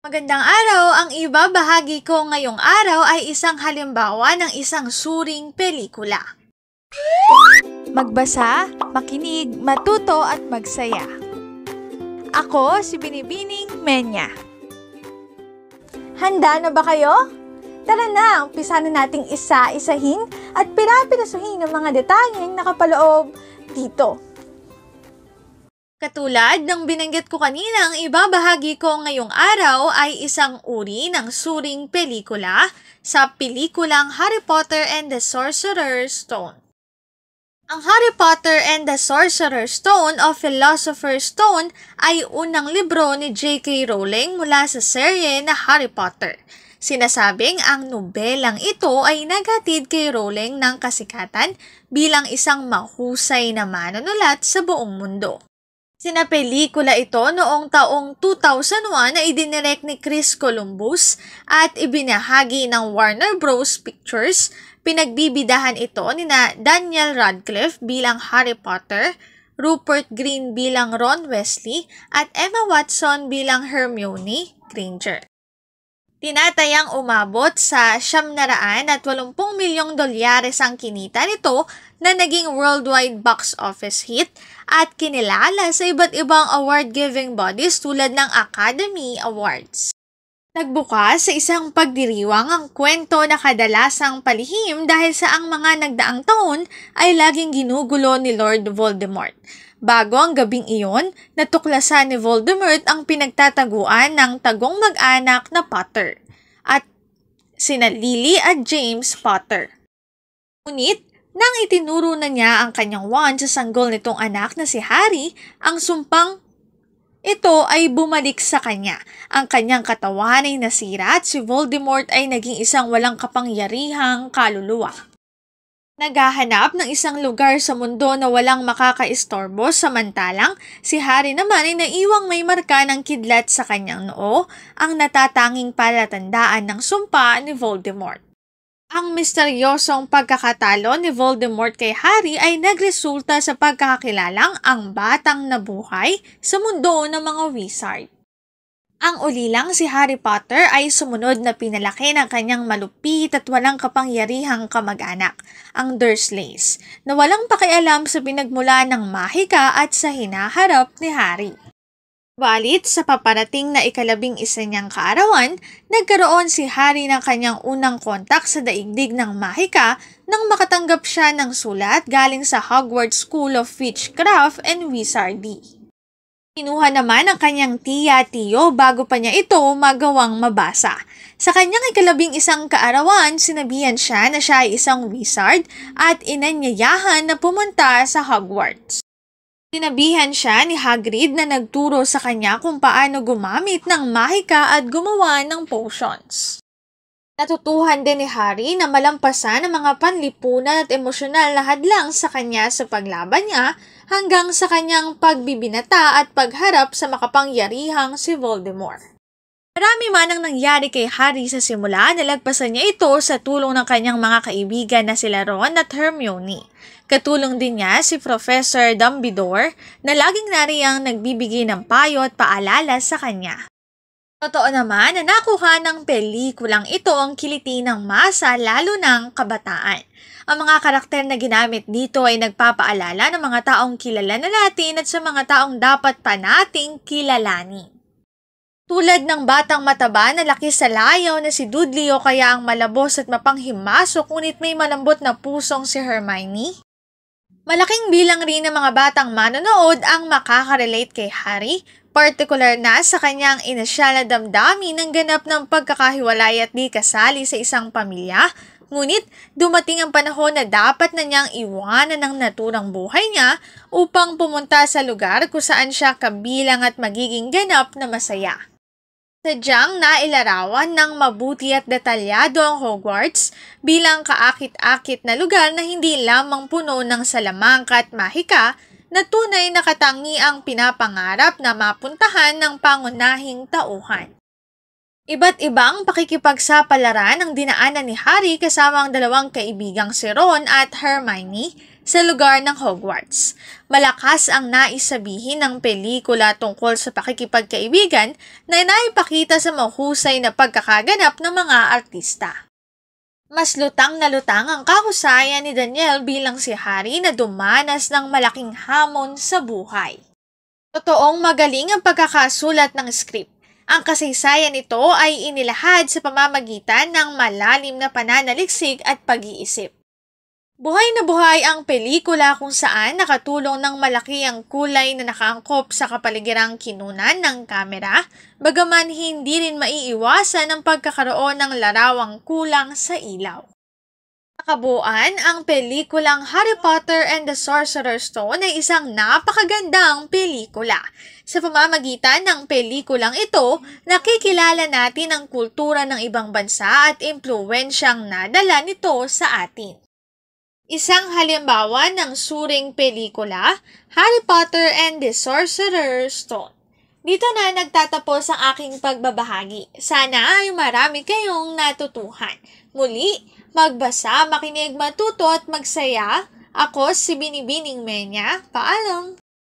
Magandang araw! Ang ibabahagi ko ngayong araw ay isang halimbawa ng isang suring pelikula. Magbasa, makinig, matuto at magsaya. Ako si Binibining Menya. Handa na ba kayo? Tara na, umpisa na nating isa-isahin at pirapirasuhin ang mga detalyeng nakapaloob dito. Katulad ng binanggit ko kanina, ang ibabahagi ko ngayong araw ay isang uri ng suring pelikula sa pelikulang Harry Potter and the Sorcerer's Stone. Ang Harry Potter and the Sorcerer's Stone o Philosopher's Stone ay unang libro ni J.K. Rowling mula sa serye na Harry Potter. Sinasabing ang nobelang ito ay naghatid kay Rowling ng kasikatan bilang isang mahusay na manunulat sa buong mundo. Sinapelikula ito noong taong 2001 na idinirect ni Chris Columbus at ibinahagi ng Warner Bros. Pictures. Pinagbibidahan ito ni Daniel Radcliffe bilang Harry Potter, Rupert Grint bilang Ron Weasley, at Emma Watson bilang Hermione Granger. Tinatayang umabot sa $780 milyong ang kinita nito na naging worldwide box office hit at kinilala sa iba't ibang award-giving bodies tulad ng Academy Awards. Nagbukas sa isang pagdiriwang ang kwento na kadalasang palihim dahil sa ang mga nagdaang taon ay laging ginugulo ni Lord Voldemort. Bago ang gabing iyon, natuklasan ni Voldemort ang pinagtataguan ng tagong mag-anak na Potter at sina Lily at James Potter. Ngunit, nang itinuro na niya ang kanyang wand sa sanggol nitong anak na si Harry, ang sumpang ito ay bumalik sa kanya. Ang kanyang katawan ay nasira at si Voldemort ay naging isang walang kapangyarihang kaluluwa. Naghahanap ng isang lugar sa mundo na walang makakaistorbo, samantalang si Harry naman ay naiwang may marka ng kidlat sa kanyang noo, ang natatanging palatandaan ng sumpa ni Voldemort. Ang misteryosong pagkakatalo ni Voldemort kay Harry ay nagresulta sa pagkakakilalang ang batang nabuhay sa mundo ng mga wizard. Ang ulilang si Harry Potter ay sumunod na pinalaki ng kanyang malupit at walang kapangyarihang kamag-anak, ang Dursleys, na walang pakialam sa pinagmula ng mahika at sa hinaharap ni Harry. Balit sa paparating na ika-11 niyang kaarawan, nagkaroon si Harry ng kanyang unang kontak sa daigdig ng mahika nang makatanggap siya ng sulat galing sa Hogwarts School of Witchcraft and Wizardry. Kinuha naman ang kanyang tiya-tiyo bago pa niya ito magawang mabasa. Sa kanyang ika-11 kaarawan, sinabihan siya na siya ay isang wizard at inanyayahan na pumunta sa Hogwarts. Sinabihan siya ni Hagrid na nagturo sa kanya kung paano gumamit ng mahika at gumawa ng potions. Natutuhan din ni Harry na malampasan ang mga panlipunan at emosyonal na hadlang sa kanya sa paglaban niya hanggang sa kanyang pagbibinata at pagharap sa makapangyarihang si Voldemort. Marami man ang nangyari kay Harry sa simula, nalagpasan niya ito sa tulong ng kanyang mga kaibigan na sila Ron at Hermione. Katulong din niya si Professor Dumbledore na laging nariyang nagbibigay ng payo at paalala sa kanya. Totoo naman na nakuha ng pelikulang ito ang kiliti ng masa lalo ng kabataan. Ang mga karakter na ginamit dito ay nagpapaalala ng mga taong kilala na natin at sa mga taong dapat pa nating kilalanin. Tulad ng batang mataba na laki sa layaw na si Dudley o kaya ang malabos at mapanghimasok ngunit may malambot na pusong si Hermione. Malaking bilang rin ng mga batang manonood ang makaka-relate kay Harry, partikular na sa kanyang inisyal na damdamin ng ganap ng pagkakahiwalay at di kasali sa isang pamilya, ngunit dumating ang panahon na dapat na niyang iwanan ang naturang buhay niya upang pumunta sa lugar kung saan siya kabilang at magiging ganap na masaya. Sadyang nailarawan ng mabuti at detalyado ang Hogwarts bilang kaakit-akit na lugar na hindi lamang puno ng salamangka at mahika na tunay na katangi ang pinapangarap na mapuntahan ng pangunahing tauhan. Iba't ibang pakikipagsapalaran ang dinaanan ni Harry kasama ang dalawang kaibigang si Ron at Hermione sa lugar ng Hogwarts. Malakas ang nais sabihin ng pelikula tungkol sa pakikipagkaibigan na naipakita sa mahusay na pagkakaganap ng mga artista. Mas lutang na lutang ang kahusayan ni Daniel bilang si Harry na dumanas ng malaking hamon sa buhay. Totoong magaling ang pagkakasulat ng script. Ang kasaysayan nito ay inilahad sa pamamagitan ng malalim na pananaliksik at pag-iisip. Buhay na buhay ang pelikula kung saan nakatulong ng malaki ang kulay na nakaangkop sa kapaligirang kinunan ng kamera, bagaman hindi rin maiiwasan ang pagkakaroon ng larawang kulang sa ilaw. Kabuuan, ang pelikulang Harry Potter and the Sorcerer's Stone ay isang napakagandang pelikula. Sa pamamagitan ng pelikulang ito, nakikilala natin ang kultura ng ibang bansa at impluwensyang nadala nito sa atin. Isang halimbawa ng suring pelikula, Harry Potter and the Sorcerer's Stone. Dito na nagtatapos ang aking pagbabahagi. Sana ay marami kayong natutuhan. Muli, magbasa, makinig, matuto at magsaya. Ako si Binibining Menya. Paalam!